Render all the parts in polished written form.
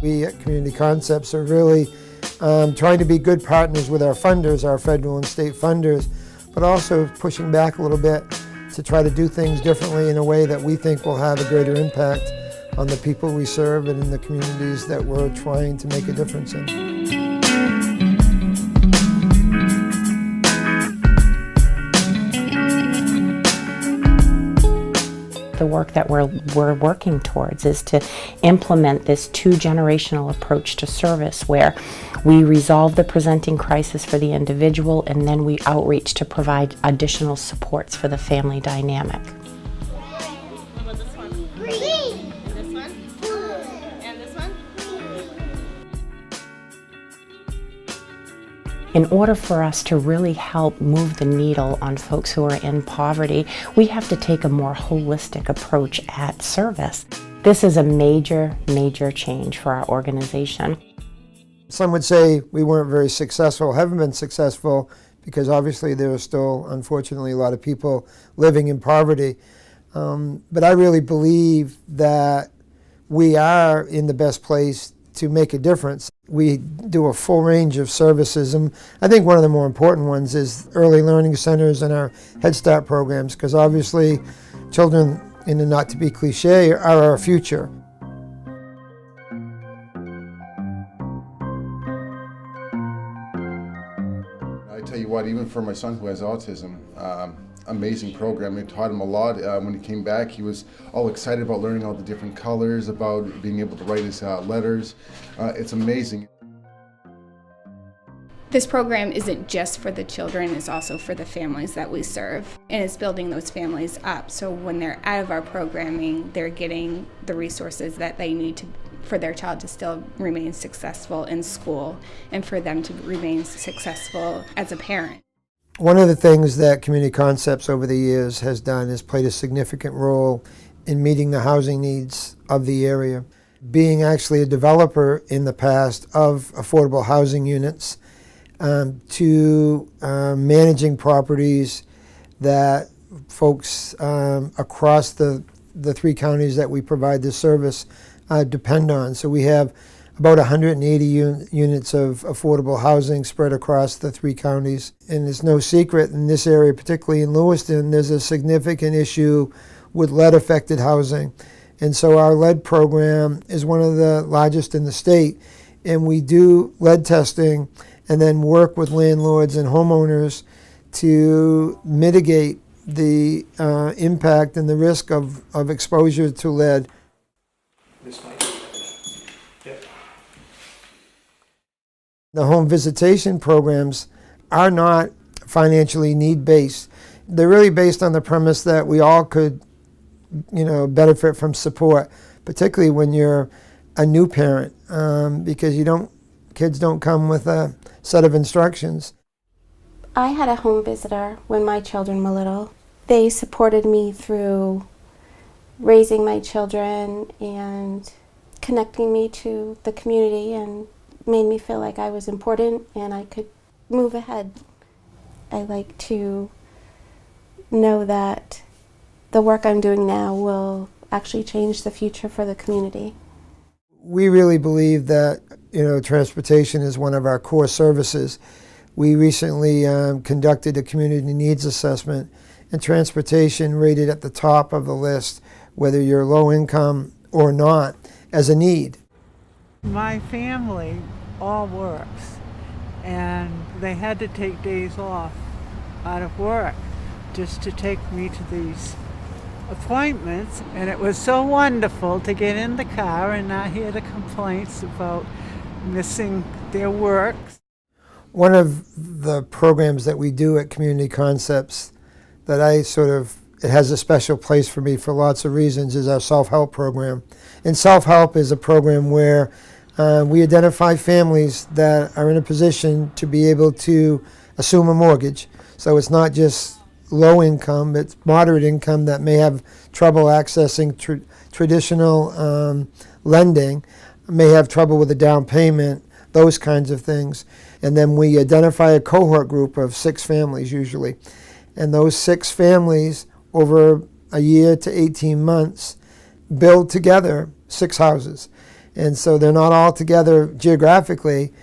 We at Community Concepts are really trying to be good partners with our funders, our federal and state funders, but also pushing back a little bit to try to do things differently in a way that we think will have a greater impact on the people we serve and in the communities that we're trying to make a difference in. The work that we're working towards is to implement this two-generational approach to service where we resolve the presenting crisis for the individual and then we outreach to provide additional supports for the family dynamic. What about this one? Green. This one? Blue. And this one? In order for us to really help move the needle on folks who are in poverty, we have to take a more holistic approach at service. This is a major, major change for our organization. Some would say we weren't very successful, haven't been successful, because obviously there are still, unfortunately, a lot of people living in poverty. But I really believe that we are in the best place to make a difference. We do a full range of services, and I think one of the more important ones is early learning centers and our Head Start programs, because obviously children, in the not to be cliche, are our future. I tell you what, even for my son who has autism, amazing program. It taught him a lot. When he came back, he was all excited about learning all the different colors, about being able to write his letters. It's amazing. This program isn't just for the children, it's also for the families that we serve. And it's building those families up, so when they're out of our programming, they're getting the resources that they need for their child to still remain successful in school and for them to remain successful as a parent. One of the things that Community Concepts over the years has done is played a significant role in meeting the housing needs of the area. Being actually a developer in the past of affordable housing units, to managing properties that folks across the three counties that we provide this service depend on. So we have about 180 units of affordable housing spread across the three counties. And it's no secret in this area, particularly in Lewiston, there's a significant issue with lead-affected housing. And so our lead program is one of the largest in the state. And we do lead testing and then work with landlords and homeowners to mitigate the impact and the risk of exposure to lead. This might. Yep. The home visitation programs are not financially need-based. They're really based on the premise that we all could, benefit from support, particularly when you're a new parent, because kids don't come with a set of instructions. I had a home visitor when my children were little. They supported me through raising my children and connecting me to the community and made me feel like I was important and I could move ahead. I like to know that the work I'm doing now will actually change the future for the community. We really believe that transportation is one of our core services. We recently conducted a community needs assessment, and transportation rated at the top of the list, whether you're low income or not, as a need. My family all works, and they had to take days off out of work just to take me to these appointments, and it was so wonderful to get in the car and not hear the complaints about missing their work. One of the programs that we do at Community Concepts that it has a special place for me for lots of reasons is our self-help program. And self-help is a program where we identify families that are in a position to be able to assume a mortgage. So it's not just low income, it's moderate income that may have trouble accessing traditional lending, may have trouble with a down payment, those kinds of things. And then we identify a cohort group of 6 families usually. And those 6 families over a year to 18 months build together 6 houses. And so they're not all together geographically,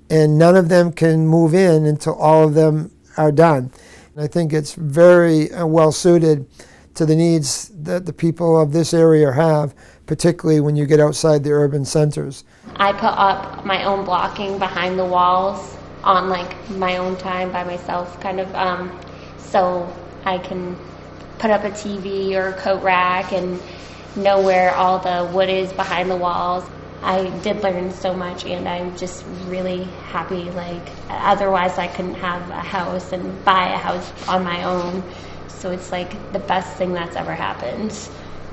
and none of them can move in until all of them are done. And I think it's very well suited to the needs that the people of this area have, particularly when you get outside the urban centers. I put up my own blocking behind the walls on like my own time by myself, kind of, so I can put up a TV or a coat rack and know where all the wood is behind the walls. I did learn so much, and I'm just really happy. Like, otherwise I couldn't have a house and buy a house on my own. So it's like the best thing that's ever happened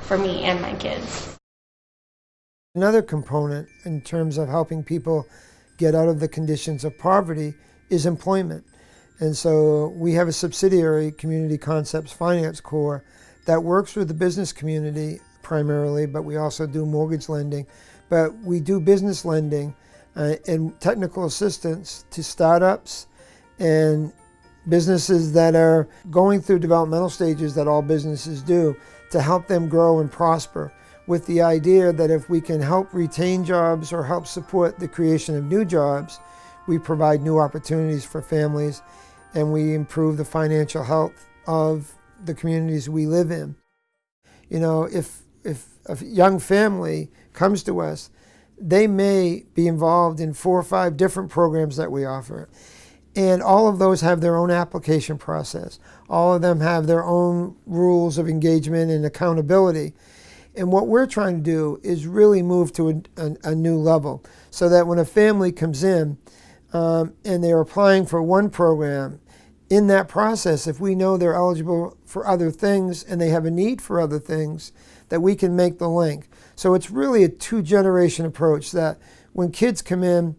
for me and my kids. Another component in terms of helping people get out of the conditions of poverty is employment. And so we have a subsidiary, Community Concepts Finance Corps, that works with the business community primarily, but we also do mortgage lending. But we do business lending and technical assistance to startups and businesses that are going through developmental stages that all businesses do, to help them grow and prosper, with the idea that if we can help retain jobs or help support the creation of new jobs, we provide new opportunities for families and we improve the financial health of the communities we live in. You know, if a young family comes to us, they may be involved in 4 or 5 different programs that we offer. And all of those have their own application process. All of them have their own rules of engagement and accountability. And what we're trying to do is really move to a new level, so that when a family comes in and they're applying for one program, in that process, if we know they're eligible for other things and they have a need for other things, that we can make the link. So it's really a 2-generation approach, that when kids come in,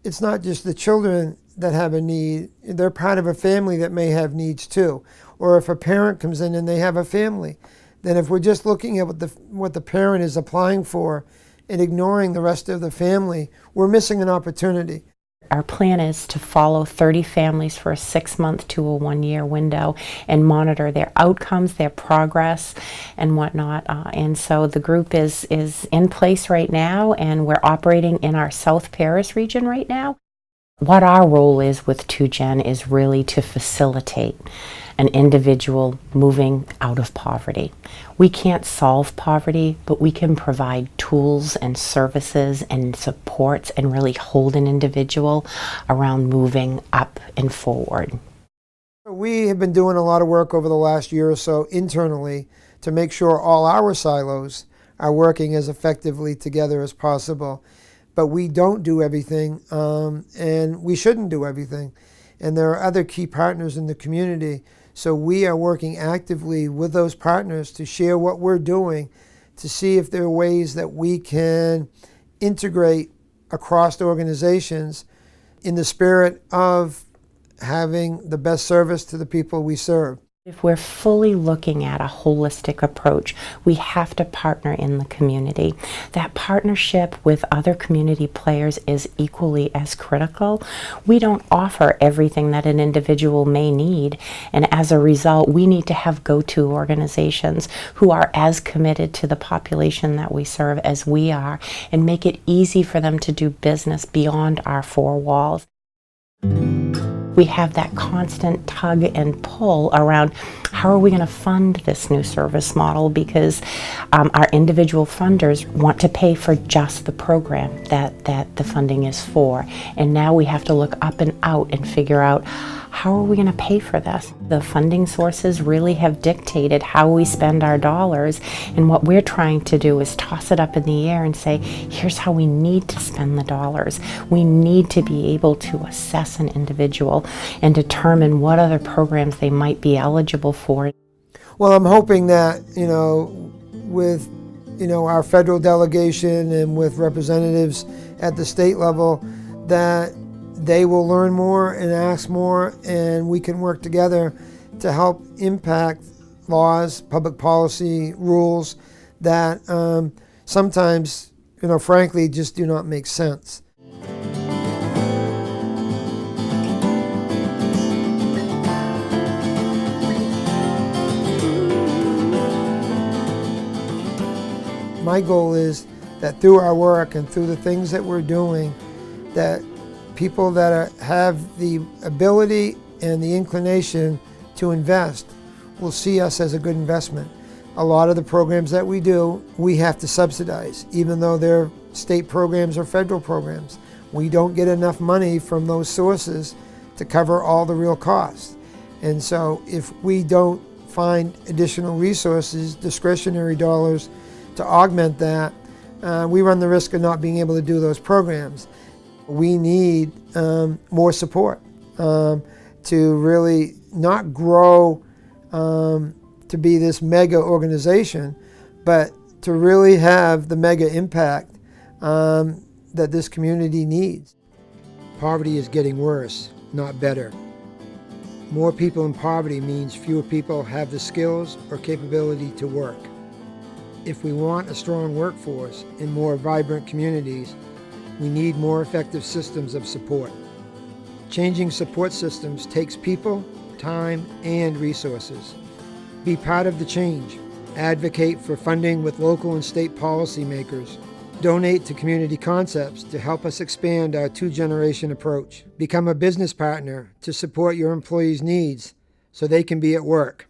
it's not just the children that have a need, they're part of a family that may have needs too. Or if a parent comes in and they have a family, then if we're just looking at what the parent is applying for and ignoring the rest of the family, we're missing an opportunity. Our plan is to follow 30 families for a 6-month to a 1-year window and monitor their outcomes, their progress, and whatnot. And so the group is in place right now, and we're operating in our South Paris region right now. What our role is with 2Gen is really to facilitate an individual moving out of poverty. We can't solve poverty, but we can provide tools and services and supports and really hold an individual around moving up and forward. We have been doing a lot of work over the last year or so internally to make sure all our silos are working as effectively together as possible. But we don't do everything, and we shouldn't do everything. And there are other key partners in the community. So we are working actively with those partners to share what we're doing, to see if there are ways that we can integrate across organizations in the spirit of having the best service to the people we serve. If we're fully looking at a holistic approach, we have to partner in the community. That partnership with other community players is equally as critical. We don't offer everything that an individual may need, and as a result, we need to have go-to organizations who are as committed to the population that we serve as we are, and make it easy for them to do business beyond our 4 walls. We have that constant tug and pull around how are we going to fund this new service model, because our individual funders want to pay for just the program that the funding is for. And now we have to look up and out and figure out, how are we going to pay for this? The funding sources really have dictated how we spend our dollars, and what we're trying to do is toss it up in the air and say, here's how we need to spend the dollars. We need to be able to assess an individual and determine what other programs they might be eligible for. Well, I'm hoping that, with, our federal delegation and with representatives at the state level, that they will learn more and ask more, and we can work together to help impact laws, public policy, rules that sometimes, frankly, just do not make sense. My goal is that through our work and through the things that we're doing, that people that have the ability and the inclination to invest will see us as a good investment. A lot of the programs that we do, we have to subsidize, even though they're state programs or federal programs. We don't get enough money from those sources to cover all the real costs. And so if we don't find additional resources, discretionary dollars, to augment that, we run the risk of not being able to do those programs. We need more support to really not grow to be this mega organization, but to really have the mega impact that this community needs. Poverty is getting worse, not better. More people in poverty means fewer people have the skills or capability to work. If we want a strong workforce and more vibrant communities, we need more effective systems of support. Changing support systems takes people, time, and resources. Be part of the change. Advocate for funding with local and state policymakers. Donate to Community Concepts to help us expand our two-generation approach. Become a business partner to support your employees' needs so they can be at work.